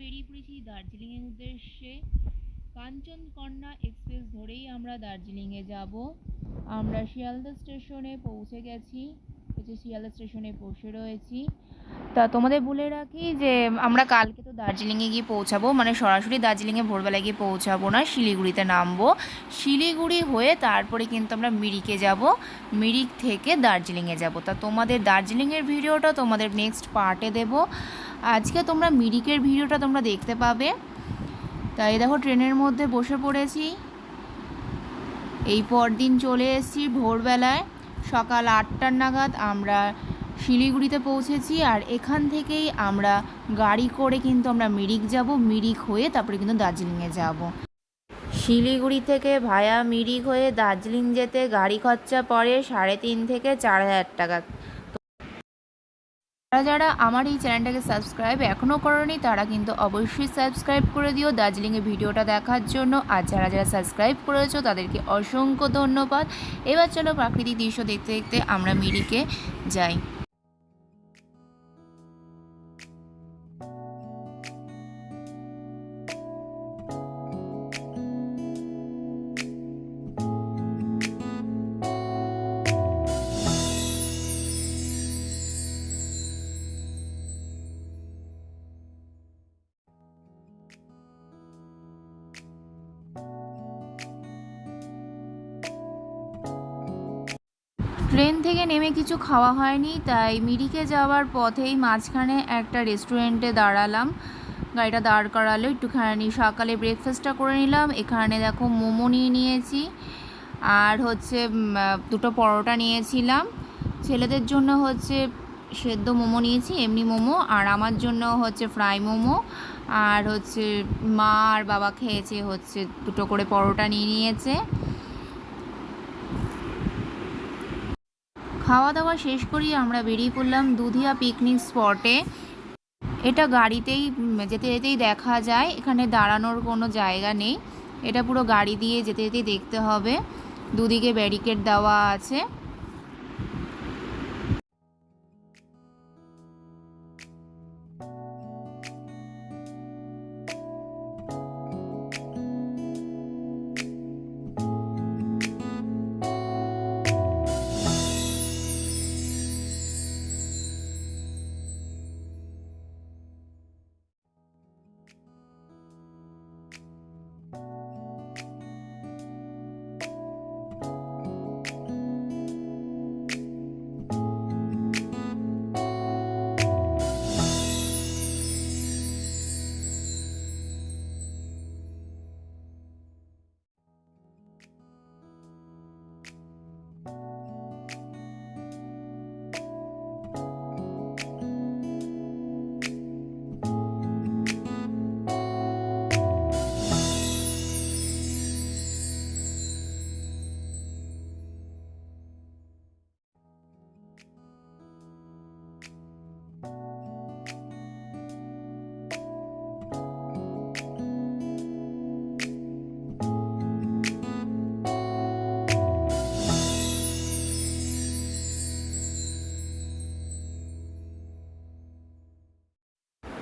বেরিয়ে পড়েছি দার্জিলিংয়ের উদ্দেশ্যে। কাঞ্চনকন্যা এক্সপ্রেস ধরেই আমরা দার্জিলিংয়ে যাব। আমরা শিয়ালদা স্টেশনে পৌঁছে গেছি, শিয়ালদা স্টেশনে বসে রয়েছি। তা তোমাদের বলে রাখি যে আমরা কালকে তো দার্জিলিংয়ে গিয়ে পৌঁছাবো, মানে সরাসরি দার্জিলিংয়ে ভোরবেলা গিয়ে পৌঁছাবো না, শিলিগুড়িতে নামবো। শিলিগুড়ি হয়ে তারপরে কিন্তু আমরা মিরিকে যাব, মিরিক থেকে দার্জিলিংয়ে যাব। তা তোমাদের দার্জিলিংয়ের ভিডিওটা তোমাদের নেক্সট পার্টে দেব। আজকে তোমরা মিরিকের ভিডিওটা তোমরা দেখতে পাবে। তাই দেখো ট্রেনের মধ্যে বসে পড়েছি। এই পরদিন চলে এসেছি ভোরবেলায়, সকাল 8টার নাগাদ আমরা শিলিগুড়িতে পৌঁছেছি। আর এখান থেকেই আমরা গাড়ি করে কিন্তু আমরা মিরিক যাব, মিরিক হয়ে তারপরে কিন্তু দার্জিলিংয়ে যাব। শিলিগুড়ি থেকে ভায়া মিরিক হয়ে দার্জিলিং যেতে গাড়ি খরচা পড়ে 3.5 থেকে 4,000 টাকা। যারা আমার এই চ্যানেলটাকে সাবস্ক্রাইব এখনও করোনি তারা কিন্তু অবশ্যই সাবস্ক্রাইব করে দিও দার্জিলিংয়ের ভিডিওটা দেখার জন্য। আর যারা যারা সাবস্ক্রাইব করেছো তাদেরকে অসংখ্য ধন্যবাদ। এবার চলো প্রাকৃতিক দৃশ্য দেখতে দেখতে আমরা মিরিকে যাই। ট্রেন থেকে নেমে কিছু খাওয়া হয়নি, তাই মিরিকে যাওয়ার পথেই মাঝখানে একটা রেস্টুরেন্টে দাঁড়ালাম। গাড়িটা দাঁড় করালো, একটুখানি সকালে ব্রেকফাস্টটা করে নিলাম। এখানে দেখো মোমো নিয়ে নিয়েছি, আর হচ্ছে 2টো পরোটা নিয়েছিলাম। ছেলেদের জন্য হচ্ছে সেদ্ধ মোমো নিয়েছি, এমনি মোমো, আর আমার জন্য হচ্ছে ফ্রাই মোমো। আর হচ্ছে মা আর বাবা খেয়েছে হচ্ছে 2টো করে পরোটা নিয়ে নিয়েছে। খাওয়া দাওয়া শেষ করি আমরা বেরিয়ে পড়লাম দুধিয়া পিকনিক স্পটে। এটা গাড়িতেই যেতে যেতেই দেখা যায়, এখানে দাঁড়ানোর কোনো জায়গা নেই। এটা পুরো গাড়ি দিয়ে যেতে যেতেই দেখতে হবে। দুদিকে ব্যারিকেড দেওয়া আছে।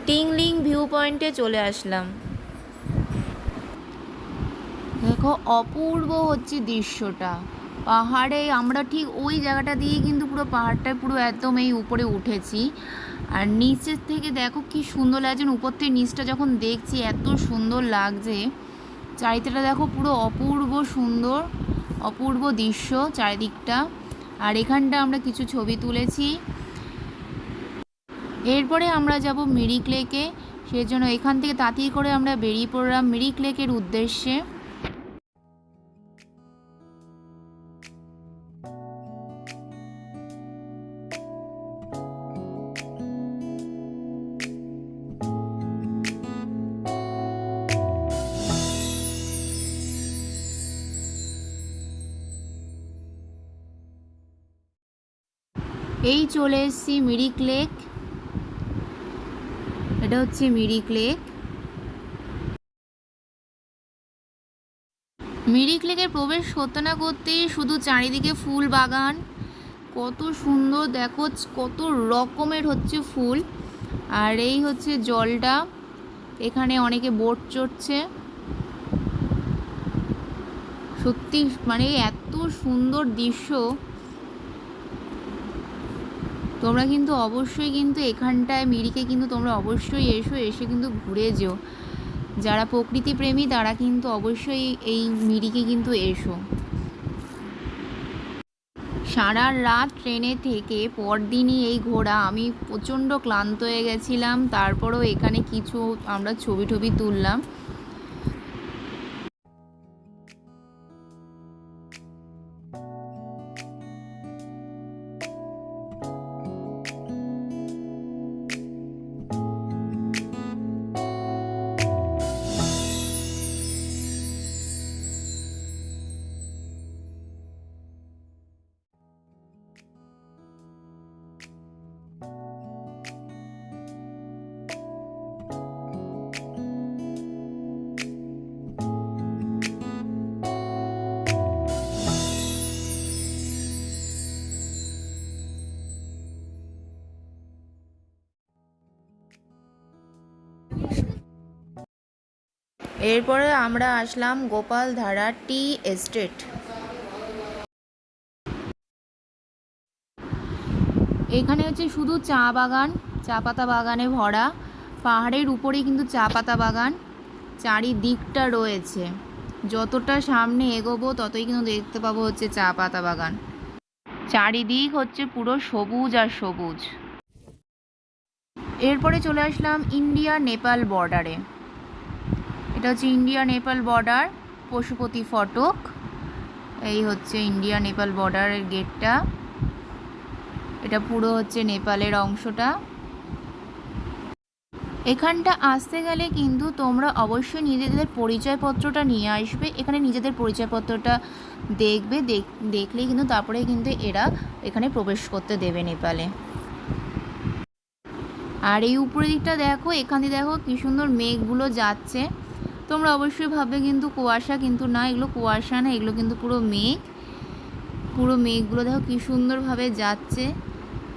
টিংলিং ভিউ পয়েন্টে চলে আসলাম। দেখো অপূর্ব হচ্ছে দৃশ্যটা। পাহাড়ে আমরা ঠিক ওই জায়গাটা দিয়ে কিন্তু পুরো পাহাড়টা পুরো একদম এই উপরে উঠেছি। আর নিচের থেকে দেখো কি সুন্দর লাগছে, উপর থেকে নিচটা যখন দেখছি এত সুন্দর লাগছে। চারিদিকটা দেখো পুরো অপূর্ব সুন্দর, অপূর্ব দৃশ্য চারিদিকটা। আর এখানটা আমরা কিছু ছবি তুলেছি। এরপরে আমরা যাব মিরিক লেকে, সেজন্য এখান থেকে তাড়াতাড়ি করে আমরা বেরিয়ে পড়লাম মিরিক লেকের উদ্দেশ্যে। এই চলে এসেছি মিরিক লেক। এটা হচ্ছে মিরিক লেক। মিরিক লেকের প্রবেশ করতে না করতেই শুধু চারিদিকে ফুল বাগান, কত সুন্দর দেখো, কত রকমের হচ্ছে ফুল। আর এই হচ্ছে জলটা, এখানে অনেকে বোট চড়ছে। সত্যি মানে এত সুন্দর দৃশ্য। তোমরা কিন্তু অবশ্যই কিন্তু এখানটায় মিরিকে কিন্তু তোমরা অবশ্যই এসে কিন্তু ঘুরে যেও। যারা প্রকৃতি প্রেমী তারা কিন্তু অবশ্যই এই মিরিকে কিন্তু এসো। সারা রাত ট্রেনে থেকে পরদিনই এই ঘোরা, আমি প্রচণ্ড ক্লান্ত হয়ে গেছিলাম। তারপরেও এখানে কিছু আমরা ছবি টবি তুললাম। এরপরে আমরা আসলাম গোপালধারা টি এস্টেট। এখানে হচ্ছে শুধু চা বাগান, চা পাতা বাগানে ভরা। পাহাড়ের উপরেই কিন্তু চা পাতা বাগান চারিদিকটা রয়েছে। যতটা সামনে এগোবো ততই কিন্তু দেখতে পাবো হচ্ছে চা পাতা বাগান। চারিদিক হচ্ছে পুরো সবুজ আর সবুজ। এরপরে চলে আসলাম ইন্ডিয়া নেপাল বর্ডারে। এটা হচ্ছে ইন্ডিয়া নেপাল বর্ডার, পশুপতি ফটক। এই হচ্ছে ইন্ডিয়া নেপাল বর্ডারের গেটটা। এটা পুরো হচ্ছে নেপালের অংশটা। এখানটা আসতে গেলে কিন্তু তোমরা অবশ্যই নিজেদের পরিচয়পত্রটা নিয়ে আসবে। এখানে নিজেদের পরিচয়পত্রটা দেখবে, দেখলেই কিন্তু তারপরে কিন্তু এরা এখানে প্রবেশ করতে দেবে নেপালে। আর এই উপরের দিকটা দেখো, এখান দিয়ে দেখো কী সুন্দর মেঘগুলো যাচ্ছে। তোমরা অবশ্যই ভাববে কিন্তু কুয়াশা, কিন্তু না, এগুলো কুয়াশা না, এগুলো কিন্তু পুরো মেঘ। পুরো মেঘগুলো দেখো কী সুন্দরভাবে যাচ্ছে,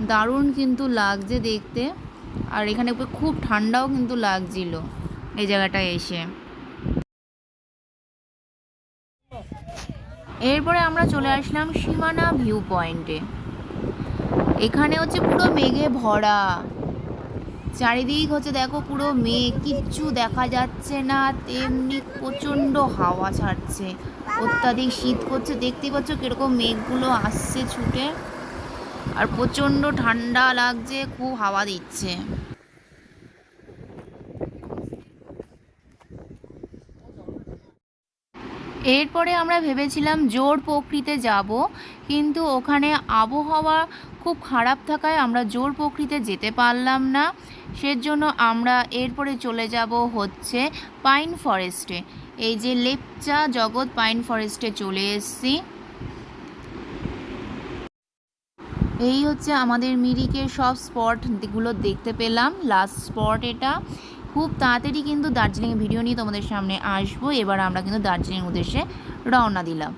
দারুণ কিন্তু লাগছে দেখতে। আর এখানে খুব ঠান্ডাও কিন্তু লাগছিল এই জায়গাটায় এসে। এরপরে আমরা চলে আসলাম সীমানা ভিউ পয়েন্টে। এখানে হচ্ছে পুরো মেঘে ভরা, চারিদিক হচ্ছে দেখো পুরো মেঘ, কিচ্ছু দেখা যাচ্ছে না। তেমনি প্রচণ্ড হাওয়া ছাড়ছে, অত্যাধিক শীত করছে। দেখতেই পাচ্ছ কীরকম মেঘগুলো আসছে ছুটে, আর প্রচণ্ড ঠান্ডা লাগছে, খুব হাওয়া দিচ্ছে। এরপরে আমরা ভেবেছিলাম জোর পোখরিতে যাব, কিন্তু ওখানে আবহাওয়া খুব খারাপ থাকায় আমরা জোর পোখরিতে যেতে পারলাম না। সেজন্য আমরা এরপরে চলে যাব হচ্ছে পাইন ফরেস্টে। এই যে লেপচা জগৎ পাইন ফরেস্টে চলে এসেছি। এই হচ্ছে আমাদের মিরিকের সব স্পটগুলো দেখতে পেলাম। লাস্ট স্পট এটা। খুব তাড়াতাড়ি কিন্তু দার্জিলিং ভিডিও নিয়ে তোমাদের সামনে আসবো। এবার আমরা কিন্তু দার্জিলিং উদ্দেশ্যে রওনা দিলাম।